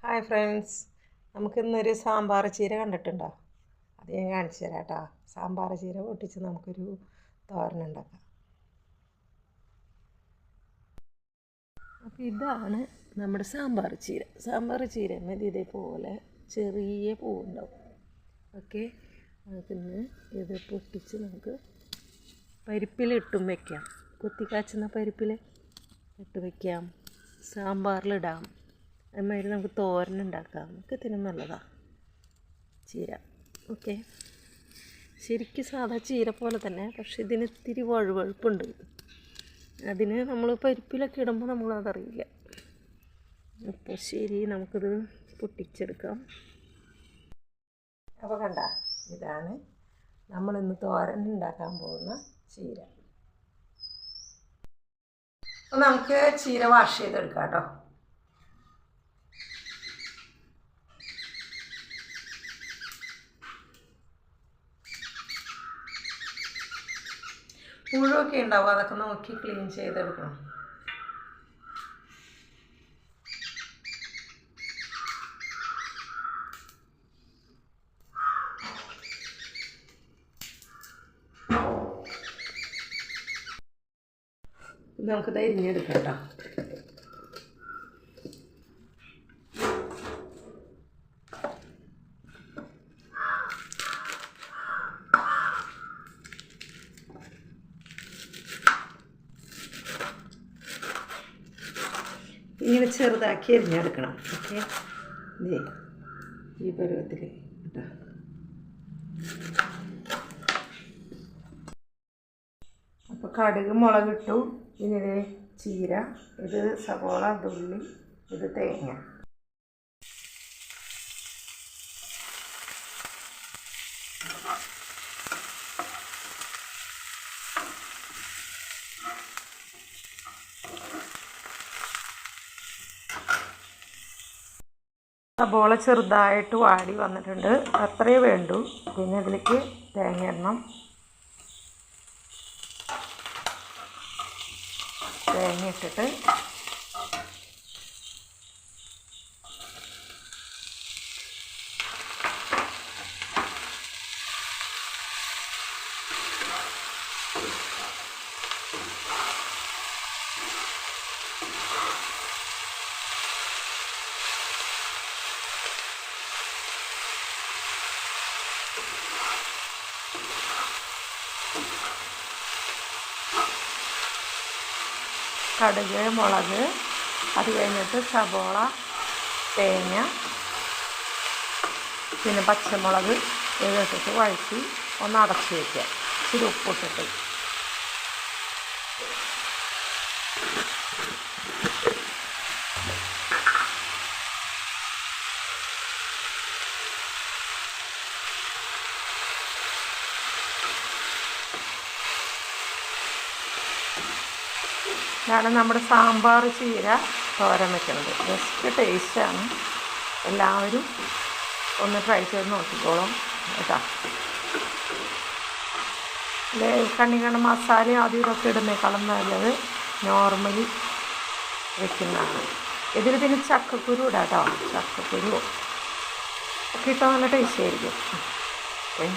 Hi friends, നമുക്കിന്നൊരു സാമ്പാർ ചീര കണ്ടിട്ടുണ്ടോ? അത് ഞാൻ കാണിച്ചു തരാം കേട്ടോ. സാമ്പാർ ചീര പൊട്ടിച്ച് നമുക്കൊരു തോരനുണ്ടാക്കാം. അപ്പോൾ ഇതാണ് നമ്മുടെ സാമ്പാർ ചീര. സാമ്പാർ ചീര ഇതേപോലെ ചെറിയ പൂവുണ്ടാവും. ഓക്കെ, അതിന് ഇത് പൊട്ടിച്ച് നമുക്ക് പരിപ്പിലിട്ടും വയ്ക്കാം. കുത്തിക്കാച്ചുന്ന പരിപ്പിൽ ഇട്ട് വയ്ക്കാം, സാമ്പാറിലിടാം. അതുമാതിരി നമുക്ക് തോരനുണ്ടാക്കാം. നമുക്ക് ഇതിനും നല്ലതാണ് ചീര. ഓക്കെ, ശരിക്കും സാധാ ചീര പോലെ തന്നെ, പക്ഷെ ഇതിന് ഇത്തിരി വഴുവഴുപ്പുണ്ട്. അതിന് നമ്മൾ പരിപ്പിലൊക്കെ ഇടുമ്പോൾ നമ്മളതറിയില്ല. അപ്പോൾ ശരി, നമുക്കിത് പൊട്ടിച്ചെടുക്കാം. അപ്പോൾ കണ്ട, ഇതാണ് നമ്മളിന്ന് തോരൻ ഉണ്ടാക്കാൻ പോകുന്ന ചീര. അപ്പോൾ നമുക്ക് ചീര വാഷ് ചെയ്തെടുക്കാം കേട്ടോ. പുഴുവൊക്കെ ഉണ്ടാവും, അതൊക്കെ നോക്കി ക്ലീൻ ചെയ്തെടുക്കണം. നമുക്കിത് അരിഞ്ഞെടുക്കാം കേട്ടോ. ഇങ്ങനെ ചെറുതാക്കി അരിഞ്ഞെടുക്കണം. ഓക്കെ, ഈ പരുവത്തിൽ കേട്ടോ. അപ്പോൾ കടുക്, മുളകിട്ടു. ഇനി ഇത് ചീര, ഇത് സവോള, ഉള്ളി, ഇത് തേങ്ങ. സവോള ചെറുതായിട്ട് വാടി വന്നിട്ടുണ്ട്, അത്രയേ വേണ്ടൂ. പിന്നെ ഇതിലേക്ക് തേങ്ങ ഇടണം. തേങ്ങ ഇട്ടിട്ട് കടുക്, മുളക്, അത് കഴിഞ്ഞിട്ട് സവോള, തേങ്ങ, പിന്നെ പച്ചമുളക് ഇട്ടിട്ട് വഴറ്റി ഒന്ന് അടച്ച് വയ്ക്കുക. ഇച്ചിരി ഉപ്പിട്ടിട്ട്. ഇതാണ് നമ്മുടെ സാമ്പാർ ചീര തോരൻ വയ്ക്കുന്നത്. ബെസ്റ്റ് ടേസ്റ്റാണ്. എല്ലാവരും ഒന്ന് ട്രൈ ചെയ്ത് നോക്കിക്കോളും കേട്ടോ. കണ്ണി മസാലയും ആദ്യം ഇതൊക്കെ ഇടുന്നേക്കാളും നല്ലത് നോർമലി വെക്കുന്നതാണ്. ഇതിൽ പിന്നെ ചക്കക്കുരു ഇടാം കേട്ടോ. ചക്കക്കുരു ഒക്കെ ഇട്ടാൽ നല്ല ടേസ്റ്റ് ആയിരിക്കും. ഓക്കെ,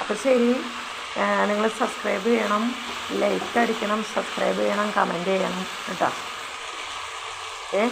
അപ്പോൾ ശരി, നിങ്ങൾ സബ്സ്ക്രൈബ് ചെയ്യണം, ലൈക്ക് അടിക്കണം, സബ്സ്ക്രൈബ് ചെയ്യണം, കമൻറ്റ് ചെയ്യണം കേട്ടോ. ഓക്കെ.